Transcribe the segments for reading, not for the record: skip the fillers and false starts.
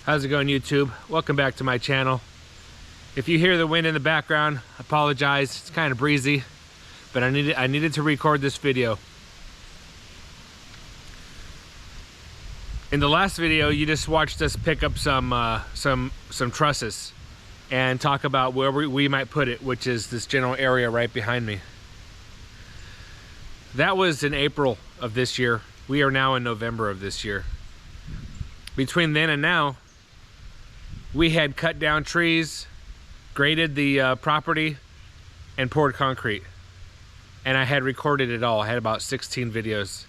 How's it going, YouTube? Welcome back to my channel. If you hear the wind in the background, I apologize. It's kind of breezy, but I needed to record this video. In the last video, you just watched us pick up some trusses and talk about where we might put it, which is this general area right behind me. That was in April of this year. We are now in November of this year. Between then and now, we had cut down trees, graded the property, and poured concrete. And I had recorded it all. I had about 16 videos.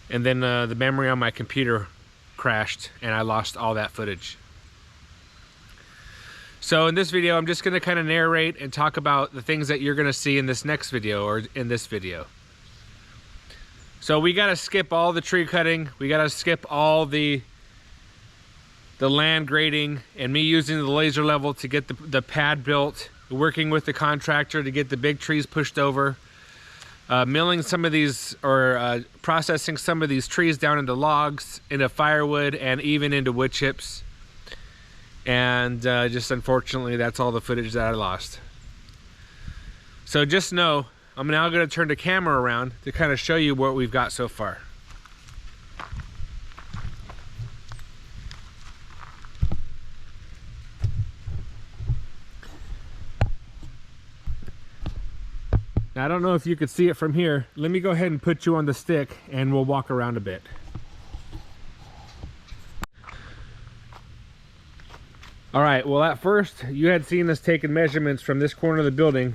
And then the memory on my computer crashed and I lost all that footage. So in this video, I'm just gonna kind of narrate and talk about the things that you're gonna see in this next video or in this video. So we gotta skip all the tree cutting. We gotta skip all the land grading and me using the laser level to get the pad built, working with the contractor to get the big trees pushed over, milling some of these or processing some of these trees down into logs, into firewood, and even into wood chips. And just unfortunately, that's all the footage that I lost. So just know, I'm now going to turn the camera around to kind of show you what we've got so far. Now, I don't know if you could see it from here. Let me go ahead and put you on the stick and we'll walk around a bit. All right, well, at first you had seen us taking measurements from this corner of the building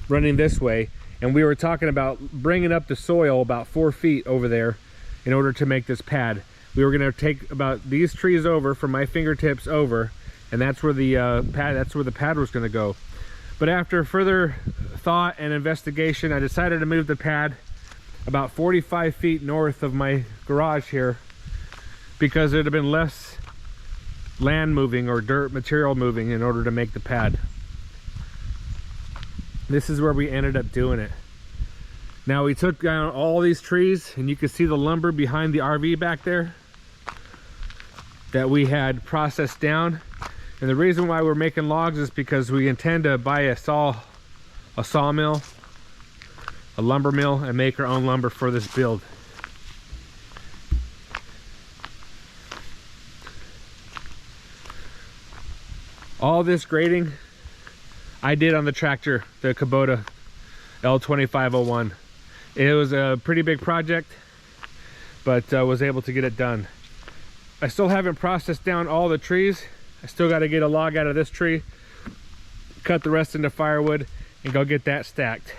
running this way, and we were talking about bringing up the soil about 4 feet over there in order to make this pad. We were going to take about these trees over from my fingertips over, and that's where the pad was going to go. But after further thought and investigation, I decided to move the pad about 45 feet north of my garage here, because there'd have been less land moving or dirt material moving in order to make the pad. This is where we ended up doing it. Now, we took down all these trees, and you can see the lumber behind the RV back there that we had processed down. And the reason why we're making logs is because we intend to buy a sawmill, a lumber mill, and make our own lumber for this build. All this grading I did on the tractor, the Kubota L2501. It was a pretty big project, but was able to get it done. I still haven't processed down all the trees. I still got to get a log out of this tree, cut the rest into firewood, and go get that stacked.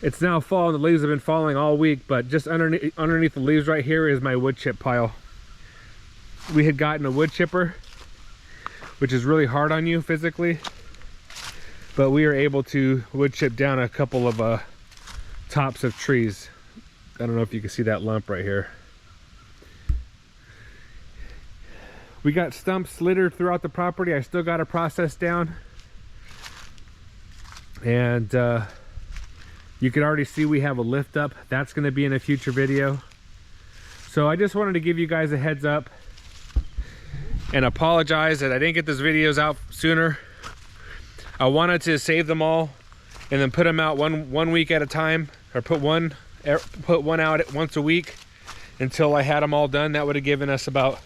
It's now fall and the leaves have been falling all week, but just underneath the leaves right here is my wood chip pile. We had gotten a wood chipper, which is really hard on you physically, but we are able to wood chip down a couple of tops of trees. I don't know if you can see that lump right here. We got stumps littered throughout the property. I still got to process down. And you can already see we have a lift up. That's going to be in a future video. So I just wanted to give you guys a heads up and apologize that I didn't get those videos out sooner. I wanted to save them all and then put them out one week at a time, or put one out once a week until I had them all done. That would have given us about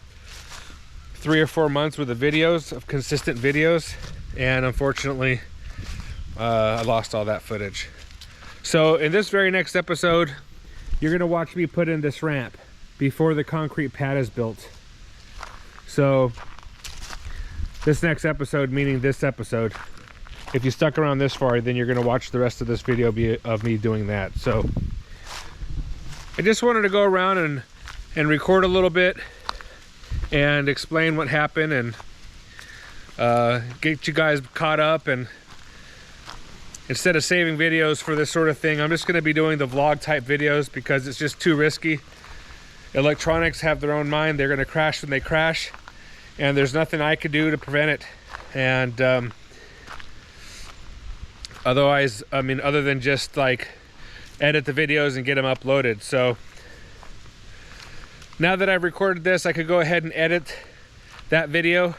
3 or 4 months worth of videos, of consistent videos, and unfortunately I lost all that footage. So in this very next episode, you're gonna watch me put in this ramp before the concrete pad is built. So this next episode, meaning this episode, if you stuck around this far, then you're gonna watch the rest of this video of me doing that. So I just wanted to go around and record a little bit and explain what happened and get you guys caught up. And instead of saving videos for this sort of thing, I'm just going to be doing the vlog type videos because it's just too risky. Electronics have their own mind. They're going to crash when they crash, and there's nothing I could do to prevent it. And otherwise, I mean, other than just like edit the videos and get them uploaded. So Now that I've recorded this, I could go ahead and edit that video.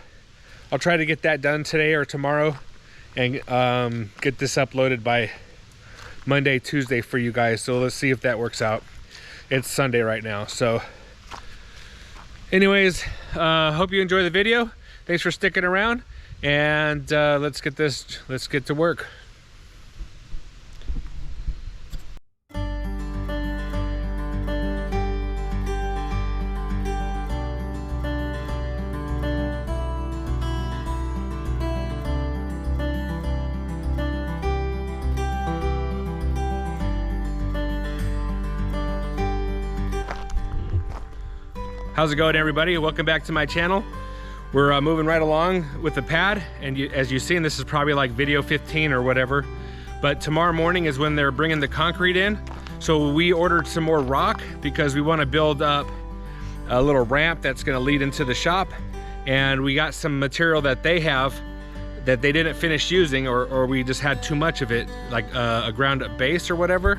I'll try to get that done today or tomorrow and get this uploaded by Monday, Tuesday for you guys. So let's see if that works out. It's Sunday right now. So anyways, hope you enjoy the video. Thanks for sticking around, and let's get to work. How's it going, everybody? Welcome back to my channel. We're moving right along with the pad, and as you've seen, this is probably like video 15 or whatever, but tomorrow morning is when they're bringing the concrete in. So we ordered some more rock because we want to build up a little ramp that's going to lead into the shop, and we got some material that they have that they didn't finish using, or we just had too much of it, like a ground up base or whatever.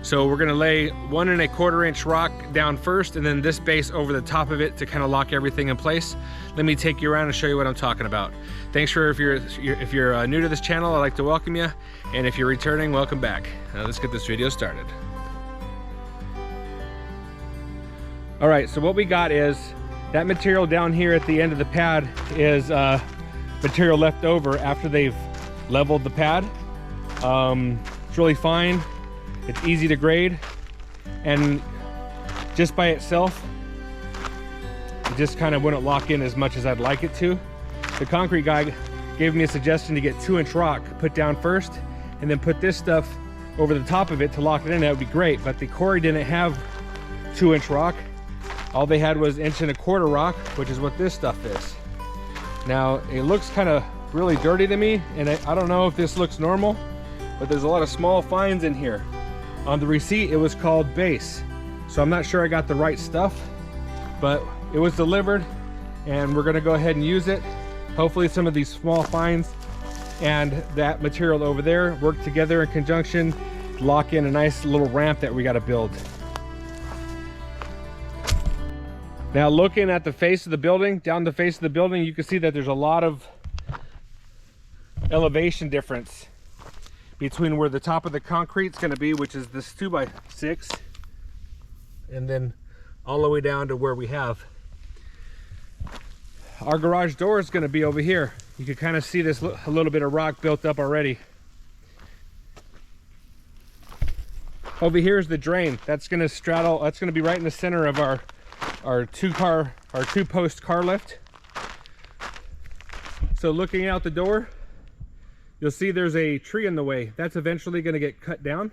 So we're gonna lay 1 1/4 inch rock down first, and then this base over the top of it to kind of lock everything in place. Let me take you around and show you what I'm talking about. Thanks for, if you're new to this channel, I'd like to welcome you. And if you're returning, welcome back. Now let's get this video started. All right, so what we got is that material down here at the end of the pad is material left over after they've leveled the pad. It's really fine. It's easy to grade, and just by itself, it just kind of wouldn't lock in as much as I'd like it to. The concrete guy gave me a suggestion to get 2 inch rock put down first, and then put this stuff over the top of it to lock it in. That would be great, but the quarry didn't have 2 inch rock. All they had was 1 1/4 rock, which is what this stuff is. Now, it looks kind of really dirty to me, and I don't know if this looks normal, but there's a lot of small fines in here. On the receipt, it was called base. So I'm not sure I got the right stuff, but it was delivered, and we're gonna go ahead and use it. Hopefully some of these small fines and that material over there work together in conjunction, lock in a nice little ramp that we gotta build. Now looking at the face of the building, down the face of the building, you can see that there's a lot of elevation difference between where the top of the concrete's going to be, which is this 2x6, and then all the way down to where we have our garage door is going to be over here. You can kind of see this a little bit of rock built up already. Over here is the drain. That's going to straddle, that's going to be right in the center of our two post car lift. So looking out the door, you'll see there's a tree in the way. That's eventually going to get cut down,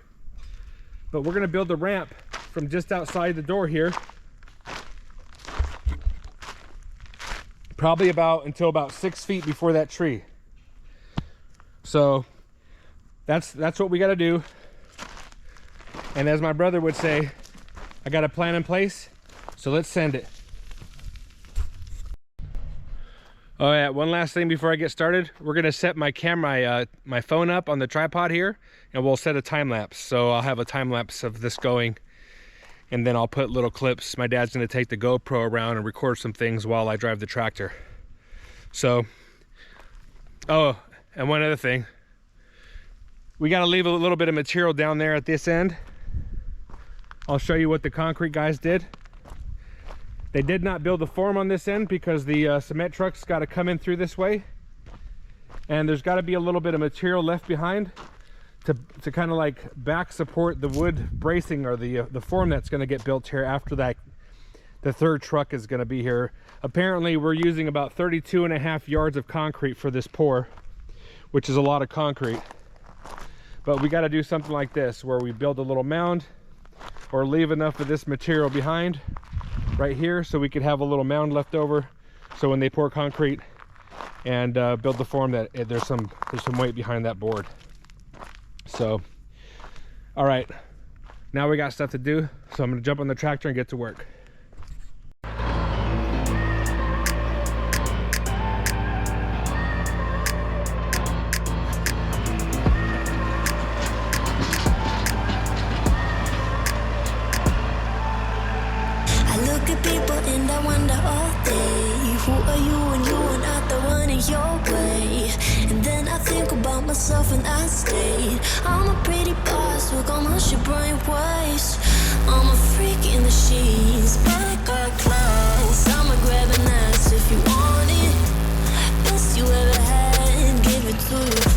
but we're going to build a ramp from just outside the door here, probably until about 6 feet before that tree. So that's what we got to do. And as my brother would say, I got a plan in place, so let's send it. Oh yeah, one last thing before I get started. We're gonna set my camera, my phone up on the tripod here, and we'll set a time lapse. So I'll have a time lapse of this going, and then I'll put little clips. My dad's gonna take the GoPro around and record some things while I drive the tractor. So, oh, and one other thing. We gotta leave a little bit of material down there at this end. I'll show you what the concrete guys did. They did not build the form on this end because the cement truck's got to come in through this way, and there's got to be a little bit of material left behind to kind of like back support the wood bracing or the form that's going to get built here after that. The third truck is going to be here. Apparently we're using about 32.5 yards of concrete for this pour, which is a lot of concrete, but we got to do something like this where we build a little mound or leave enough of this material behind right here so we could have a little mound left over, so when they pour concrete and build the form, that there's some weight behind that board. So all right, now we got stuff to do, so I'm gonna jump on the tractor and get to work. I look look at people and I wonder all day, who are you when you are not the one in your way? And then I think about myself and I stayed. I'm a pretty boss, look on my shit brain waste. I'm a freak in the sheets, but I got class. I'ma grab an ass if you want it. Best you ever had, give it to you.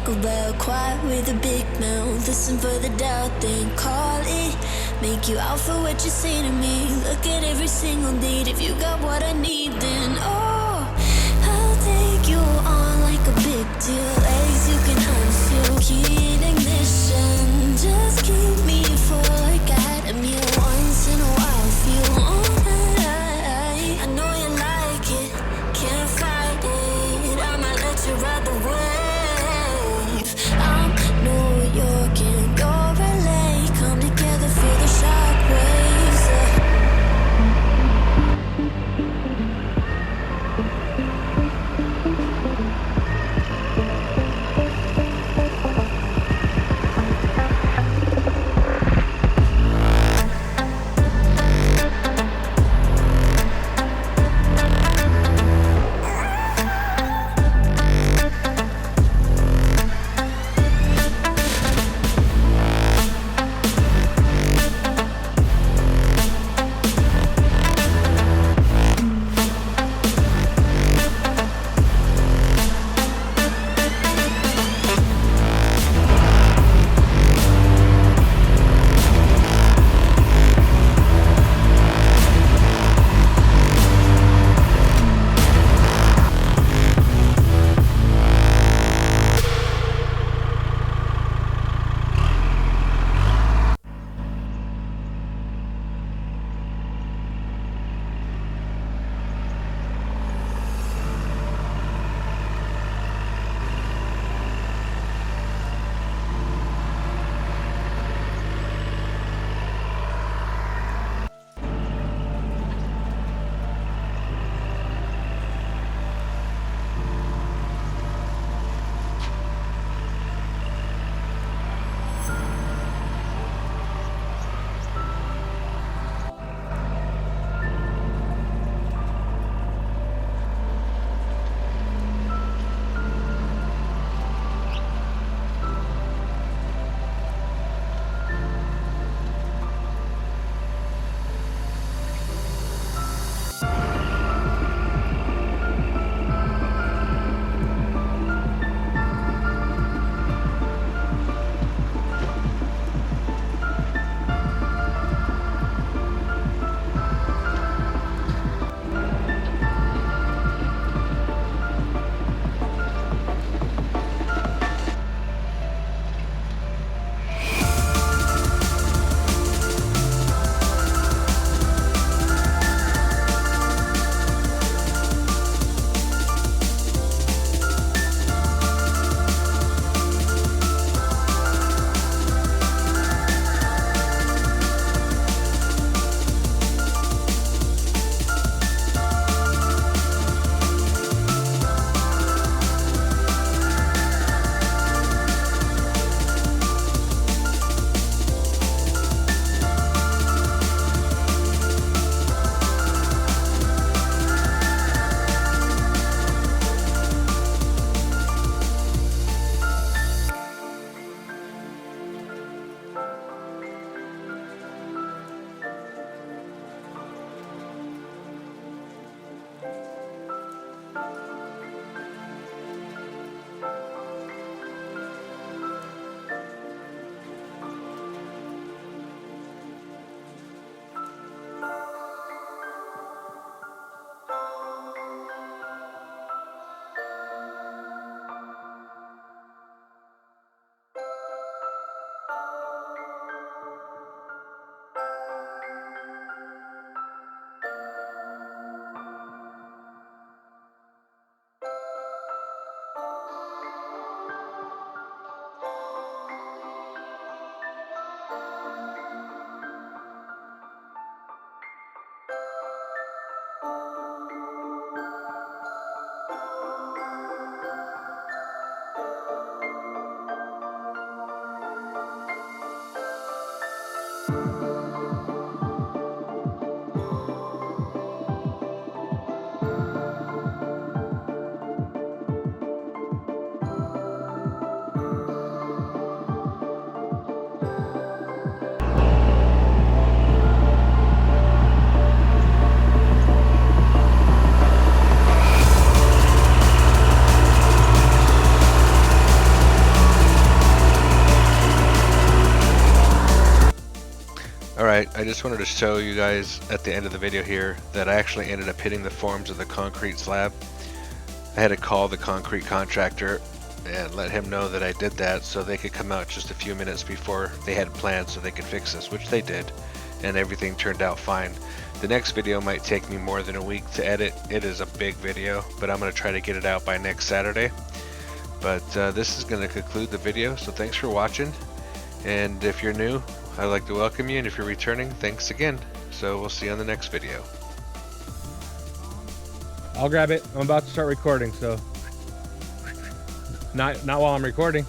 About quiet with a big mouth, listen for the doubt, then call it. Make you out for what you say to me. Look at every single need. If you got what I need, then oh, I'll take you on like a big deal. Legs you can unfeel, key in ignition. Just keep me full like I had a meal. Once in a while, feel alright. I know you like it, can't fight it. I might let you ride the wave. New York and your LA come together, feel the shockwaves. Alright, I just wanted to show you guys at the end of the video here that I actually ended up hitting the forms of the concrete slab. I had to call the concrete contractor and let him know that I did that so they could come out just a few minutes before they had planned so they could fix this, which they did, and everything turned out fine. The next video might take me more than a week to edit. It is a big video, but I'm going to try to get it out by next Saturday. But this is going to conclude the video, so thanks for watching, and if you're new, I'd like to welcome you, and if you're returning, thanks again. So we'll see you on the next video. I'll grab it. I'm about to start recording, so not while I'm recording.